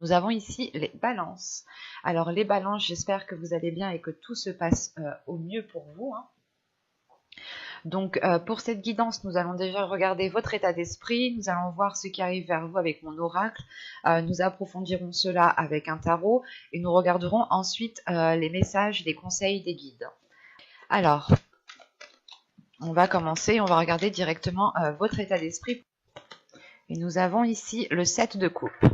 Nous avons ici les balances. Alors les balances, j'espère que vous allez bien et que tout se passe au mieux pour vous, hein. Donc pour cette guidance, nous allons déjà regarder votre état d'esprit, nous allons voir ce qui arrive vers vous avec mon oracle, nous approfondirons cela avec un tarot et nous regarderons ensuite les messages, les conseils des guides. Alors, on va commencer, on va regarder directement votre état d'esprit. Et nous avons ici le 7 de coupe.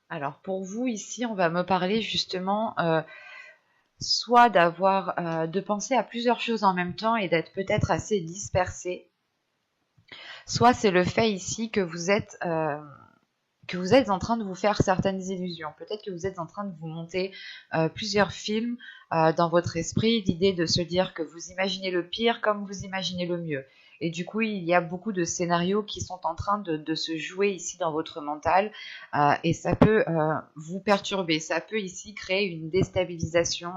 Alors pour vous ici, on va me parler justement soit de penser à plusieurs choses en même temps et d'être peut-être assez dispersé. Soit c'est le fait ici que vous êtes en train de vous faire certaines illusions. Peut-être que vous êtes en train de vous monter plusieurs films dans votre esprit, l'idée de se dire que vous imaginez le pire comme vous imaginez le mieux. Et du coup, il y a beaucoup de scénarios qui sont en train de se jouer ici dans votre mental et ça peut vous perturber. Ça peut ici créer une déstabilisation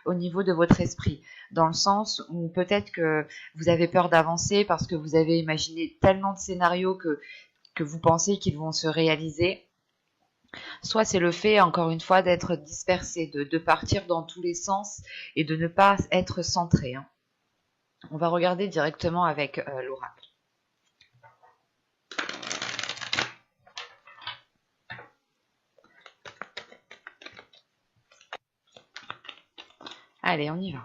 au niveau de votre esprit, dans le sens où peut-être que vous avez peur d'avancer parce que vous avez imaginé tellement de scénarios que vous pensez qu'ils vont se réaliser. Soit c'est le fait, encore une fois, d'être dispersé, de partir dans tous les sens et de ne pas être centré, hein. On va regarder directement avec l'oracle. Allez, on y va.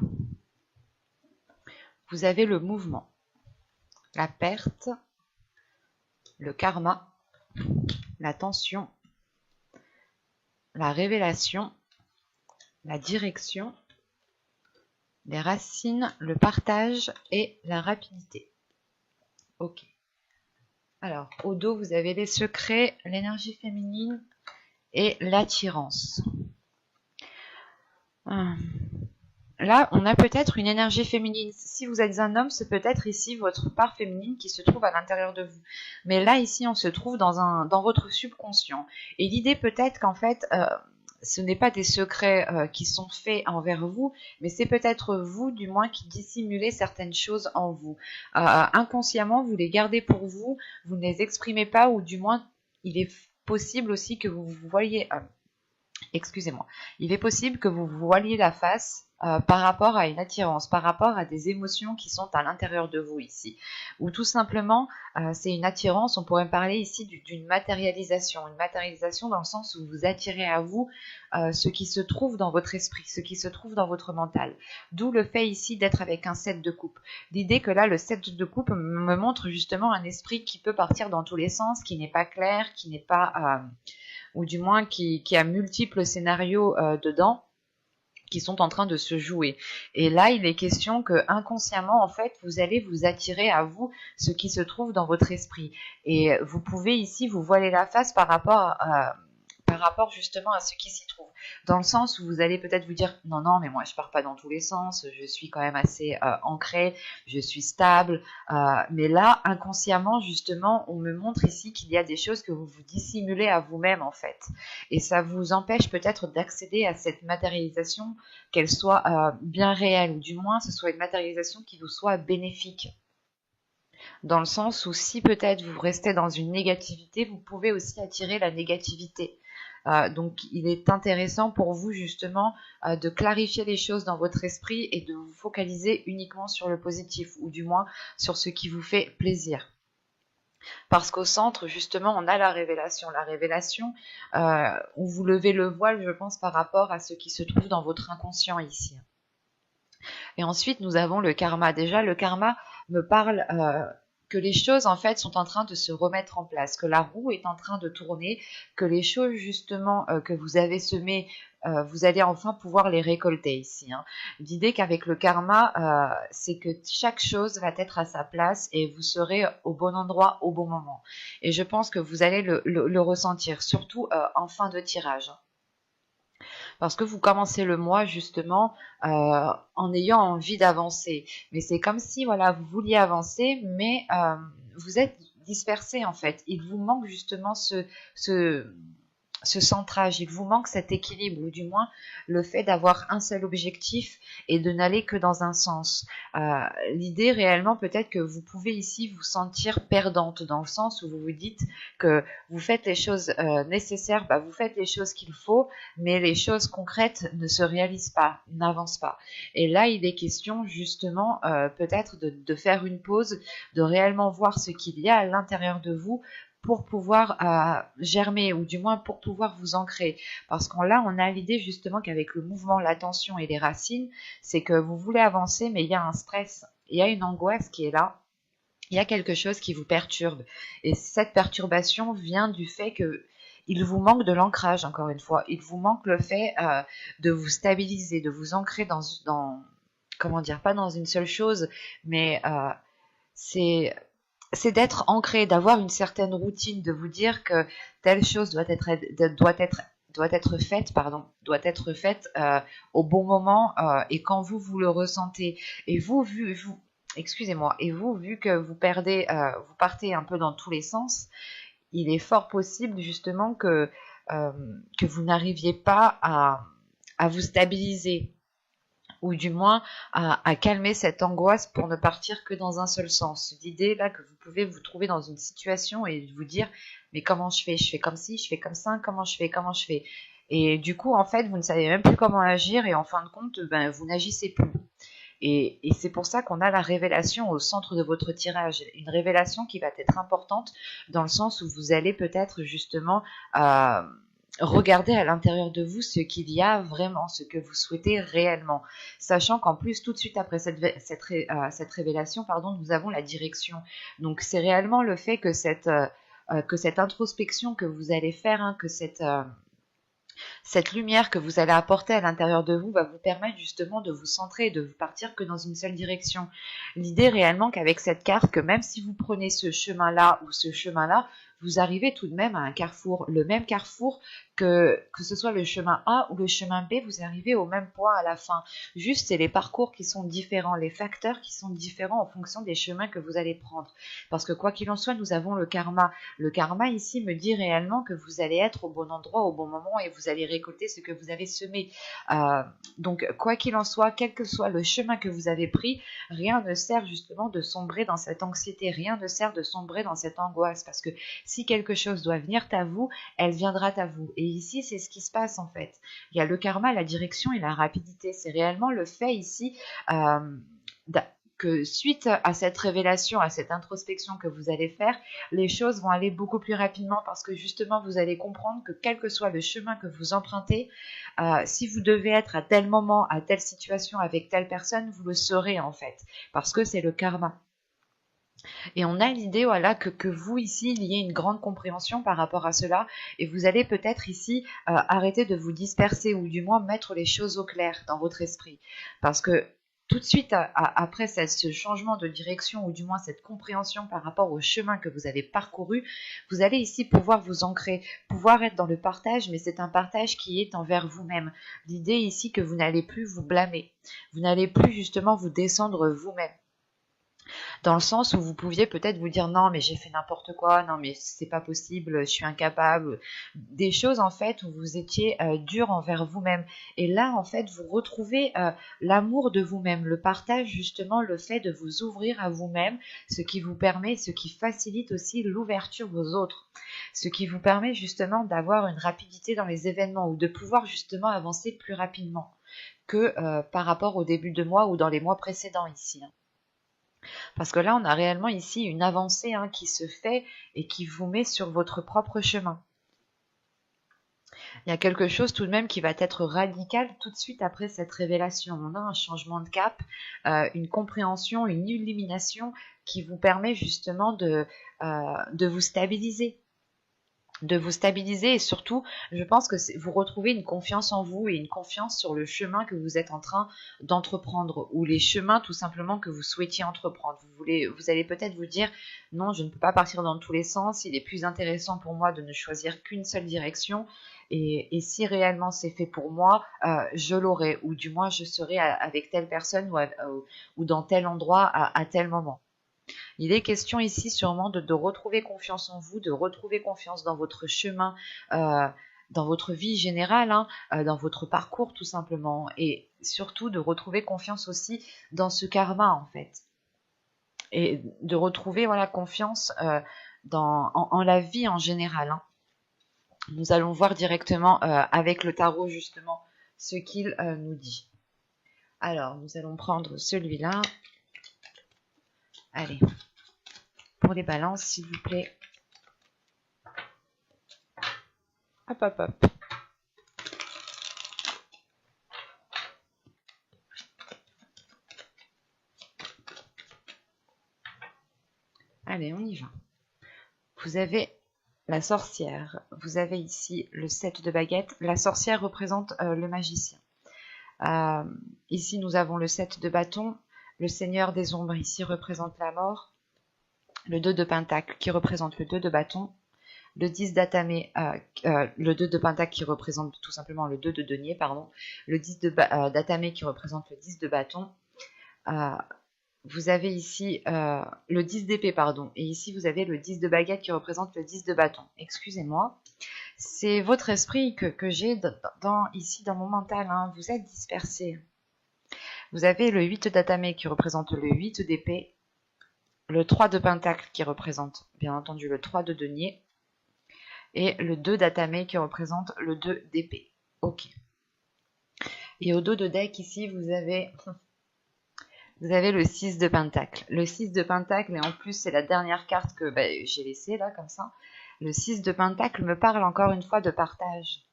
Vous avez le mouvement, la perte, le karma, la tension, la révélation, la direction, les racines, le partage et la rapidité. Ok. Alors, au dos, vous avez les secrets, l'énergie féminine et l'attirance. Là, on a peut-être une énergie féminine. Si vous êtes un homme, c'est peut-être ici votre part féminine qui se trouve à l'intérieur de vous. Mais là, ici, on se trouve dans votre subconscient. Et l'idée peut-être qu'en fait, ce n'est pas des secrets qui sont faits envers vous, mais c'est peut-être vous, du moins, qui dissimulez certaines choses en vous. Inconsciemment, vous les gardez pour vous, vous ne les exprimez pas, ou du moins, il est possible aussi que vous voyez... excusez-moi. Il est possible que vous voiliez la face par rapport à une attirance, par rapport à des émotions qui sont à l'intérieur de vous ici. Ou tout simplement, c'est une attirance, on pourrait parler ici d'une matérialisation. Une matérialisation dans le sens où vous attirez à vous ce qui se trouve dans votre esprit, ce qui se trouve dans votre mental. D'où le fait ici d'être avec un 7 de coupe. L'idée que là, le 7 de coupe me montre justement un esprit qui peut partir dans tous les sens, qui n'est pas clair, qui n'est pas... ou du moins qui a multiples scénarios dedans qui sont en train de se jouer. Et là, il est question que inconsciemment, en fait, vous allez vous attirer à vous ce qui se trouve dans votre esprit. Et vous pouvez ici vous voiler la face par rapport justement à ce qui s'y trouve. Dans le sens où vous allez peut-être vous dire non, non, mais moi je pars pas dans tous les sens, je suis quand même assez ancré, je suis stable. Mais là, inconsciemment, justement, on me montre ici qu'il y a des choses que vous vous dissimulez à vous-même en fait. Et ça vous empêche peut-être d'accéder à cette matérialisation, qu'elle soit bien réelle, ou du moins ce soit une matérialisation qui vous soit bénéfique. Dans le sens où si peut-être vous restez dans une négativité, vous pouvez aussi attirer la négativité. Donc il est intéressant pour vous justement de clarifier les choses dans votre esprit et de vous focaliser uniquement sur le positif, ou du moins sur ce qui vous fait plaisir. Parce qu'au centre, justement, on a la révélation. La révélation, où vous levez le voile, je pense, par rapport à ce qui se trouve dans votre inconscient ici. Et ensuite, nous avons le karma. Déjà, le karma me parle que les choses, en fait, sont en train de se remettre en place, que la roue est en train de tourner, que les choses, justement, que vous avez semées, vous allez enfin pouvoir les récolter ici, hein. L'idée qu'avec le karma, c'est que chaque chose va être à sa place et vous serez au bon endroit au bon moment. Et je pense que vous allez le ressentir, surtout en fin de tirage, hein. Parce que vous commencez le mois justement en ayant envie d'avancer. Mais c'est comme si voilà, vous vouliez avancer, mais vous êtes dispersé en fait. Il vous manque justement ce centrage, il vous manque cet équilibre, ou du moins le fait d'avoir un seul objectif et de n'aller que dans un sens. L'idée réellement peut-être que vous pouvez ici vous sentir perdante, dans le sens où vous vous dites que vous faites les choses nécessaires, vous faites les choses qu'il faut, mais les choses concrètes ne se réalisent pas, n'avancent pas. Et là, il est question justement peut-être de faire une pause, de réellement voir ce qu'il y a à l'intérieur de vous pour pouvoir germer, ou du moins pour pouvoir vous ancrer. Parce qu'on là, on a l'idée justement qu'avec le mouvement, la tension et les racines, c'est que vous voulez avancer, mais il y a un stress, il y a une angoisse qui est là, il y a quelque chose qui vous perturbe. Et cette perturbation vient du fait que il vous manque de l'ancrage, encore une fois. Il vous manque le fait de vous stabiliser, de vous ancrer dans comment dire, pas dans une seule chose, mais c'est d'être ancré, d'avoir une certaine routine, de vous dire que telle chose doit être faite au bon moment et quand vous le ressentez. Et excusez-moi, et vous, vu que vous partez un peu dans tous les sens, il est fort possible justement que vous n'arriviez pas à vous stabiliser, ou du moins à calmer cette angoisse pour ne partir que dans un seul sens. L'idée là que vous pouvez vous trouver dans une situation et vous dire mais comment je fais? Je fais comme ci, je fais comme ça, comment je fais? Et du coup en fait vous ne savez même plus comment agir et en fin de compte vous n'agissez plus. Et c'est pour ça qu'on a la révélation au centre de votre tirage, une révélation qui va être importante dans le sens où vous allez peut-être justement regarder à l'intérieur de vous ce qu'il y a vraiment, ce que vous souhaitez réellement. Sachant qu'en plus, tout de suite après cette révélation, nous avons la direction. Donc c'est réellement le fait que cette introspection que vous allez faire, que cette lumière que vous allez apporter à l'intérieur de vous va vous permettre justement de vous centrer et de vous partir que dans une seule direction. L'idée réellement qu'avec cette carte, que même si vous prenez ce chemin-là ou ce chemin-là, vous arrivez tout de même à un carrefour, le même carrefour que ce soit le chemin A ou le chemin B, vous arrivez au même point à la fin. Juste, c'est les parcours qui sont différents, les facteurs qui sont différents en fonction des chemins que vous allez prendre. Parce que quoi qu'il en soit, nous avons le karma. Le karma ici me dit réellement que vous allez être au bon endroit au bon moment et vous allez récolter ce que vous avez semé. Donc, quoi qu'il en soit, quel que soit le chemin que vous avez pris, rien ne sert justement de sombrer dans cette anxiété, rien ne sert de sombrer dans cette angoisse, parce que si quelque chose doit venir à vous, elle viendra à vous. Et ici, c'est ce qui se passe en fait. Il y a le karma, la direction et la rapidité. C'est réellement le fait ici que suite à cette révélation, à cette introspection que vous allez faire, les choses vont aller beaucoup plus rapidement parce que justement, vous allez comprendre que quel que soit le chemin que vous empruntez, si vous devez être à tel moment, à telle situation, avec telle personne, vous le saurez en fait, parce que c'est le karma. Et on a l'idée que vous ici, il y ait une grande compréhension par rapport à cela et vous allez peut-être ici arrêter de vous disperser ou du moins mettre les choses au clair dans votre esprit. Parce que tout de suite après ce changement de direction ou du moins cette compréhension par rapport au chemin que vous avez parcouru, vous allez ici pouvoir vous ancrer, pouvoir être dans le partage, mais c'est un partage qui est envers vous-même. L'idée ici que vous n'allez plus vous blâmer, vous n'allez plus justement vous descendre vous-même. Dans le sens où vous pouviez peut-être vous dire non mais j'ai fait n'importe quoi, non mais c'est pas possible, je suis incapable, des choses en fait où vous étiez dur envers vous-même. Et là en fait vous retrouvez l'amour de vous-même, le partage justement, le fait de vous ouvrir à vous-même, ce qui vous permet, ce qui facilite aussi l'ouverture aux autres, ce qui vous permet justement d'avoir une rapidité dans les événements ou de pouvoir justement avancer plus rapidement que par rapport au début de mois ou dans les mois précédents ici. Parce que là, on a réellement ici une avancée qui se fait et qui vous met sur votre propre chemin. Il y a quelque chose tout de même qui va être radical tout de suite après cette révélation. On a un changement de cap, une compréhension, une illumination qui vous permet justement de vous stabiliser. Et surtout, je pense que vous retrouvez une confiance en vous et une confiance sur le chemin que vous êtes en train d'entreprendre ou les chemins tout simplement que vous souhaitiez entreprendre. Vous allez peut-être vous dire non, je ne peux pas partir dans tous les sens, il est plus intéressant pour moi de ne choisir qu'une seule direction et si réellement c'est fait pour moi, je l'aurai ou du moins je serai avec telle personne ou dans tel endroit à tel moment. Il est question ici sûrement de retrouver confiance en vous, de retrouver confiance dans votre chemin, dans votre vie générale, hein, dans votre parcours tout simplement, et surtout de retrouver confiance aussi dans ce karma en fait, et de retrouver voilà confiance en la vie en général. Hein. Nous allons voir directement avec le tarot justement ce qu'il nous dit. Alors, nous allons prendre celui-là. Allez, pour les balances, s'il vous plaît. Hop, hop, hop. Allez, on y va. Vous avez la sorcière. Vous avez ici le 7 de baguette. La sorcière représente le magicien. Ici, nous avons le 7 de bâton. Le seigneur des ombres ici représente la mort. Le 2 de pentacle qui représente le 2 de bâton. Le 10 d'atamé, le 2 de pentacle qui représente tout simplement le 2 de denier, pardon. Le 10 d'atamé qui représente le 10 de bâton. Vous avez ici le 10 d'épée, pardon. Et ici, vous avez le 10 de baguette qui représente le 10 de bâton. Excusez-moi. C'est votre esprit que j'ai ici dans mon mental. Hein. Vous êtes dispersés. Vous avez le 8 d'atamé qui représente le 8 d'épée. Le 3 de pentacle qui représente, bien entendu, le 3 de denier. Et le 2 d'atamé qui représente le 2 d'épée. Ok. Et au dos de deck, ici, vous avez le 6 de pentacle. Le 6 de pentacle, et en plus, c'est la dernière carte que j'ai laissée, là, comme ça. Le 6 de pentacle me parle encore une fois de partage.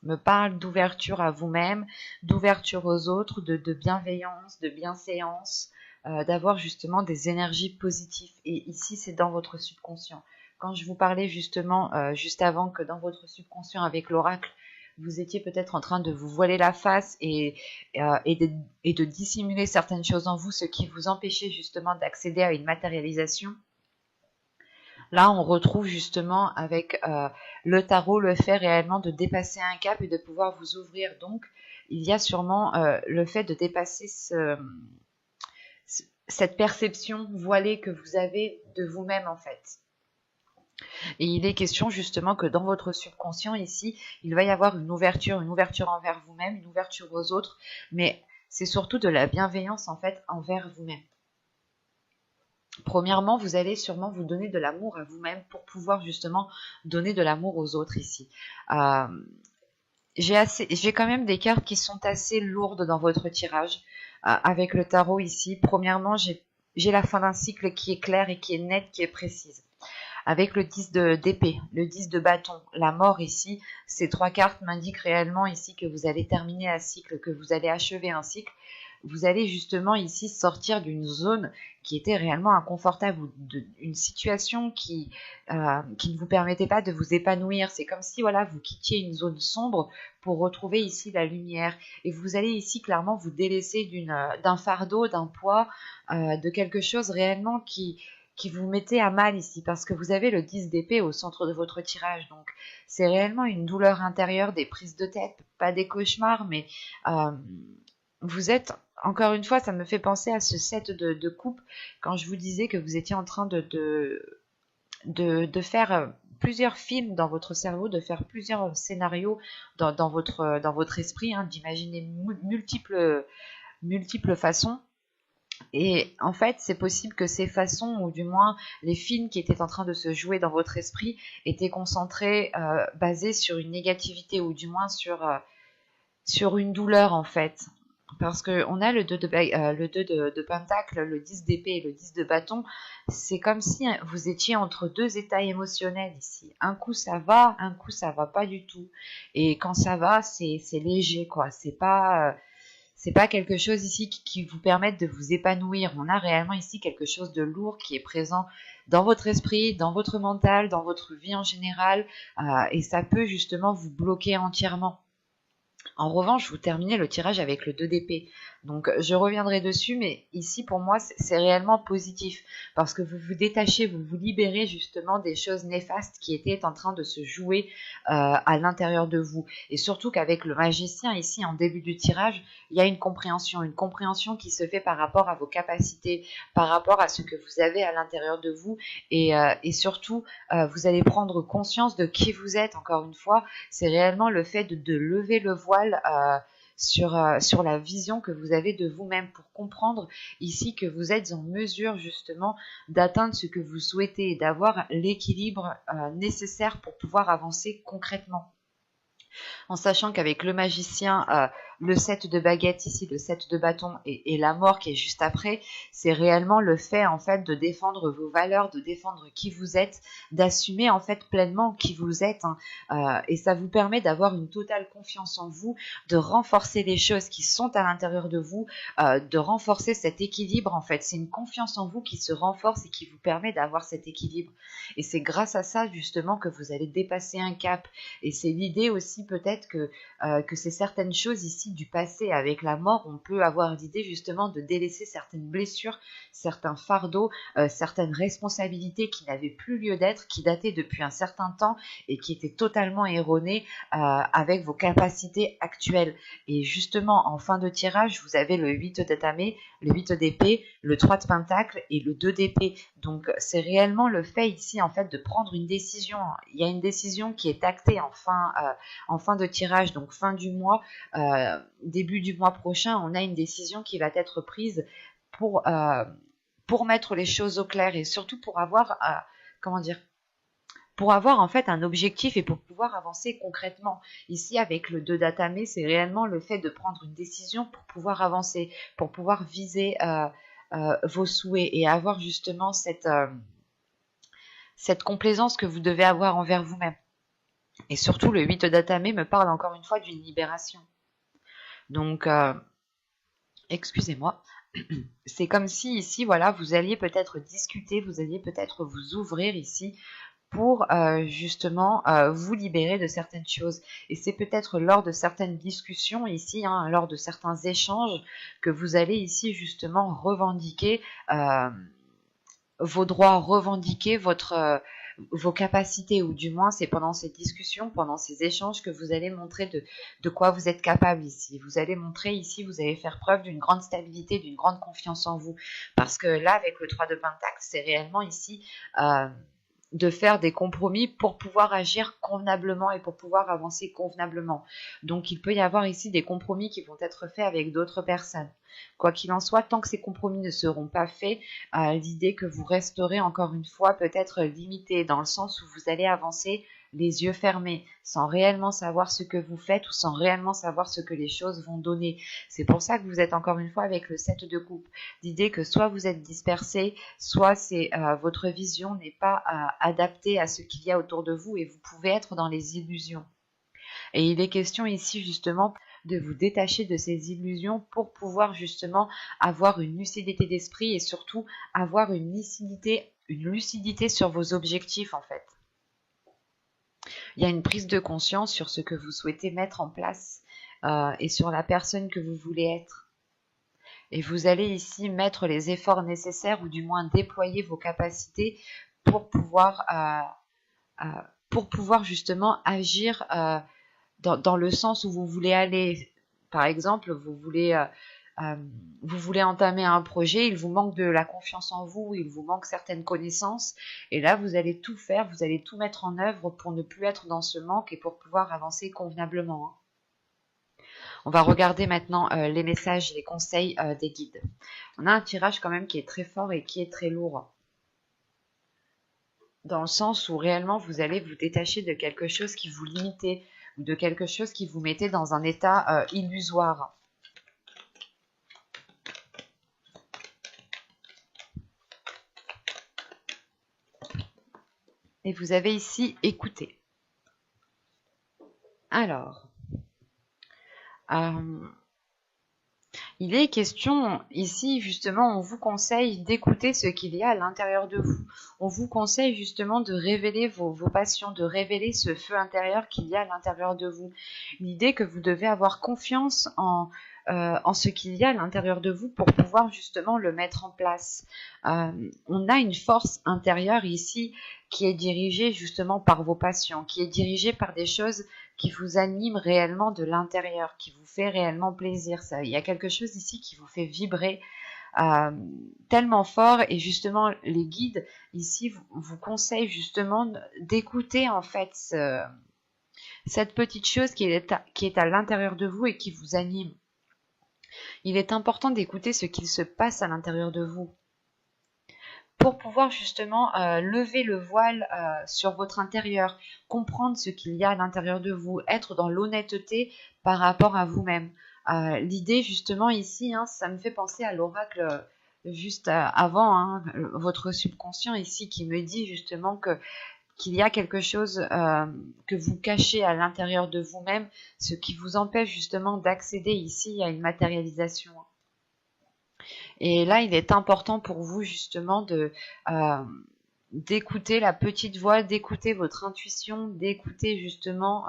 Me parle d'ouverture à vous-même, d'ouverture aux autres, de bienveillance, de bienséance, d'avoir justement des énergies positives. Et ici, c'est dans votre subconscient. Quand je vous parlais justement, juste avant, que dans votre subconscient avec l'oracle, vous étiez peut-être en train de vous voiler la face et de dissimuler certaines choses en vous, ce qui vous empêchait justement d'accéder à une matérialisation. Là, on retrouve justement avec le tarot le fait réellement de dépasser un cap et de pouvoir vous ouvrir. Donc, il y a sûrement le fait de dépasser cette perception voilée que vous avez de vous-même en fait. Et il est question justement que dans votre subconscient ici, il va y avoir une ouverture envers vous-même, une ouverture aux autres, mais c'est surtout de la bienveillance en fait envers vous-même. Premièrement, vous allez sûrement vous donner de l'amour à vous-même pour pouvoir justement donner de l'amour aux autres ici. J'ai quand même des cartes qui sont assez lourdes dans votre tirage avec le tarot ici. Premièrement, j'ai la fin d'un cycle qui est claire et qui est nette, qui est précise. Avec le 10 d'épée, le 10 de bâton, la mort ici, ces trois cartes m'indiquent réellement ici que vous allez terminer un cycle, que vous allez achever un cycle. Vous allez justement ici sortir d'une zone qui était réellement inconfortable, ou d'une situation qui ne vous permettait pas de vous épanouir. C'est comme si voilà, vous quittiez une zone sombre pour retrouver ici la lumière. Et vous allez ici clairement vous délaisser d'un fardeau, d'un poids, de quelque chose réellement qui vous mettait à mal ici, parce que vous avez le 10 d'épée au centre de votre tirage. Donc c'est réellement une douleur intérieure, des prises de tête, pas des cauchemars, mais vous êtes, encore une fois, ça me fait penser à ce set de coupe, quand je vous disais que vous étiez en train de faire plusieurs films dans votre cerveau, de faire plusieurs scénarios dans votre esprit, hein, d'imaginer multiples façons. Et en fait, c'est possible que ces façons, ou du moins les films qui étaient en train de se jouer dans votre esprit, étaient concentrés, basés sur une négativité, ou du moins sur une douleur en fait. Parce qu'on a le 2 de pentacle, le 10 d'épée et le 10 de bâton. C'est comme si vous étiez entre deux états émotionnels ici. Un coup ça va, un coup ça va pas du tout. Et quand ça va, c'est léger quoi. C'est pas quelque chose ici qui vous permette de vous épanouir. On a réellement ici quelque chose de lourd qui est présent dans votre esprit, dans votre mental, dans votre vie en général. Et ça peut justement vous bloquer entièrement. En revanche, vous terminez le tirage avec le 2 d'épée. Donc je reviendrai dessus, mais ici pour moi c'est réellement positif parce que vous vous détachez, vous vous libérez justement des choses néfastes qui étaient en train de se jouer à l'intérieur de vous. Et surtout qu'avec le magicien ici en début du tirage, il y a une compréhension qui se fait par rapport à vos capacités, par rapport à ce que vous avez à l'intérieur de vous et surtout vous allez prendre conscience de qui vous êtes. Encore une fois, c'est réellement le fait de lever le voile sur la vision que vous avez de vous-même pour comprendre ici que vous êtes en mesure justement d'atteindre ce que vous souhaitez et d'avoir l'équilibre nécessaire pour pouvoir avancer concrètement. En sachant qu'avec le magicien, le 7 de baguette ici, le 7 de bâton et la mort qui est juste après, c'est réellement le fait en fait de défendre vos valeurs, de défendre qui vous êtes, d'assumer en fait pleinement qui vous êtes, et ça vous permet d'avoir une totale confiance en vous, de renforcer les choses qui sont à l'intérieur de vous, de renforcer cet équilibre en fait. C'est une confiance en vous qui se renforce et qui vous permet d'avoir cet équilibre. Et c'est grâce à ça justement que vous allez dépasser un cap. Et c'est l'idée aussi peut-être que c'est certaines choses ici du passé. Avec la mort, on peut avoir l'idée justement de délaisser certaines blessures, certains fardeaux, certaines responsabilités qui n'avaient plus lieu d'être, qui dataient depuis un certain temps et qui étaient totalement erronées avec vos capacités actuelles. Et justement, en fin de tirage, vous avez le 8 d'atamé, le 8 d'épée, le 3 de pentacle et le 2 d'épée. Donc c'est réellement le fait ici en fait de prendre une décision. Il y a une décision qui est actée en fin de tirage, donc fin du mois, début du mois prochain, on a une décision qui va être prise pour mettre les choses au clair et surtout pour avoir, pour avoir en fait un objectif et pour pouvoir avancer concrètement. Ici, avec le 2 d'atamé, c'est réellement le fait de prendre une décision pour pouvoir avancer, pour pouvoir viser vos souhaits et avoir justement cette complaisance que vous devez avoir envers vous-même. Et surtout, le 8 d'atamé me parle encore une fois d'une libération. Donc, excusez-moi, c'est comme si ici, voilà, vous alliez peut-être discuter, vous alliez peut-être vous ouvrir ici pour justement vous libérer de certaines choses. Et c'est peut-être lors de certaines discussions ici, lors de certains échanges, que vous allez ici justement revendiquer vos droits, revendiquer vos capacités, ou du moins c'est pendant ces discussions, pendant ces échanges que vous allez montrer de quoi vous êtes capable ici. Vous allez montrer ici, vous allez faire preuve d'une grande stabilité, d'une grande confiance en vous. Parce que là, avec le 3 de pentacle, c'est réellement ici de faire des compromis pour pouvoir agir convenablement et pour pouvoir avancer convenablement. Donc il peut y avoir ici des compromis qui vont être faits avec d'autres personnes. Quoi qu'il en soit, tant que ces compromis ne seront pas faits, l'idée que vous resterez encore une fois peut-être limité dans le sens où vous allez avancer les yeux fermés, sans réellement savoir ce que vous faites ou sans réellement savoir ce que les choses vont donner. C'est pour ça que vous êtes encore une fois avec le 7 de coupe. L'idée que soit vous êtes dispersé, soit c'est votre vision n'est pas adaptée à ce qu'il y a autour de vous et vous pouvez être dans les illusions. Et il est question ici justement de vous détacher de ces illusions pour pouvoir justement avoir une lucidité d'esprit et surtout avoir une lucidité sur vos objectifs en fait. Il y a une prise de conscience sur ce que vous souhaitez mettre en place et sur la personne que vous voulez être. Et vous allez ici mettre les efforts nécessaires ou du moins déployer vos capacités pour pouvoir justement agir dans le sens où vous voulez aller. Par exemple, vous voulez entamer un projet, il vous manque de la confiance en vous, il vous manque certaines connaissances, et là vous allez tout faire, vous allez tout mettre en œuvre pour ne plus être dans ce manque et pour pouvoir avancer convenablement. On va regarder maintenant les messages et les conseils des guides. On a un tirage quand même qui est très fort et qui est très lourd, dans le sens où réellement vous allez vous détacher de quelque chose qui vous limitait, ou de quelque chose qui vous mettait dans un état illusoire. Et vous avez ici écouté. Alors, il est question ici, justement, on vous conseille d'écouter ce qu'il y a à l'intérieur de vous. On vous conseille justement de révéler vos passions, de révéler ce feu intérieur qu'il y a à l'intérieur de vous. L'idée que vous devez avoir confiance en en ce qu'il y a à l'intérieur de vous pour pouvoir justement le mettre en place. On a une force intérieure ici qui est dirigée justement par vos passions, qui est dirigée par des choses qui vous animent réellement de l'intérieur, qui vous fait réellement plaisir. Il y a quelque chose ici qui vous fait vibrer tellement fort, et justement les guides ici vous conseillent justement d'écouter en fait cette petite chose qui est à l'intérieur de vous et qui vous anime. Il est important d'écouter ce qu'il se passe à l'intérieur de vous pour pouvoir justement lever le voile sur votre intérieur, comprendre ce qu'il y a à l'intérieur de vous, être dans l'honnêteté par rapport à vous-même. L'idée justement ici, ça me fait penser à l'oracle juste avant, votre subconscient ici qui me dit justement qu'il y a quelque chose que vous cachez à l'intérieur de vous-même, ce qui vous empêche justement d'accéder ici à une matérialisation. Et là, il est important pour vous justement d'écouter la petite voix, d'écouter votre intuition, d'écouter justement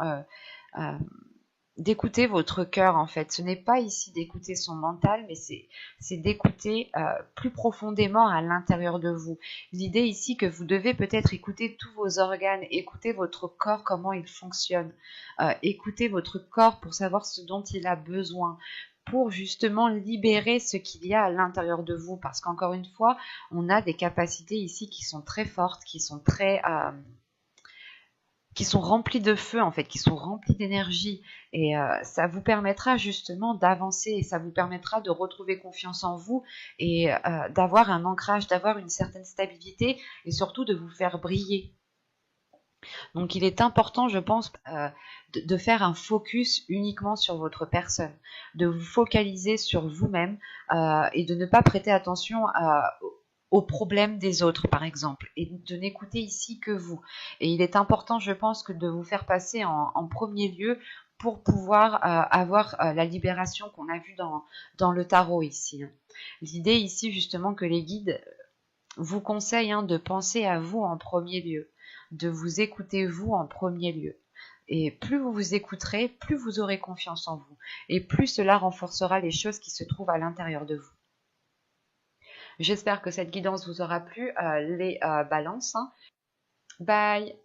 d'écouter votre cœur en fait. Ce n'est pas ici d'écouter son mental, mais c'est d'écouter plus profondément à l'intérieur de vous. L'idée ici que vous devez peut-être écouter tous vos organes, écouter votre corps, comment il fonctionne, écouter votre corps pour savoir ce dont il a besoin, pour justement libérer ce qu'il y a à l'intérieur de vous. Parce qu'encore une fois, on a des capacités ici qui sont très fortes, qui sont remplies de feu en fait, qui sont remplies d'énergie, et ça vous permettra justement d'avancer, et ça vous permettra de retrouver confiance en vous, et d'avoir un ancrage, d'avoir une certaine stabilité, et surtout de vous faire briller. Donc il est important, je pense, de faire un focus uniquement sur votre personne, de vous focaliser sur vous-même, et de ne pas prêter attention aux problèmes des autres, par exemple, et de n'écouter ici que vous. Et il est important, je pense, que de vous faire passer en premier lieu pour pouvoir avoir la libération qu'on a vue dans le tarot ici. L'idée ici, justement, que les guides vous conseillent de penser à vous en premier lieu, de vous écouter vous en premier lieu. Et plus vous vous écouterez, plus vous aurez confiance en vous, et plus cela renforcera les choses qui se trouvent à l'intérieur de vous. J'espère que cette guidance vous aura plu, les balances. Bye!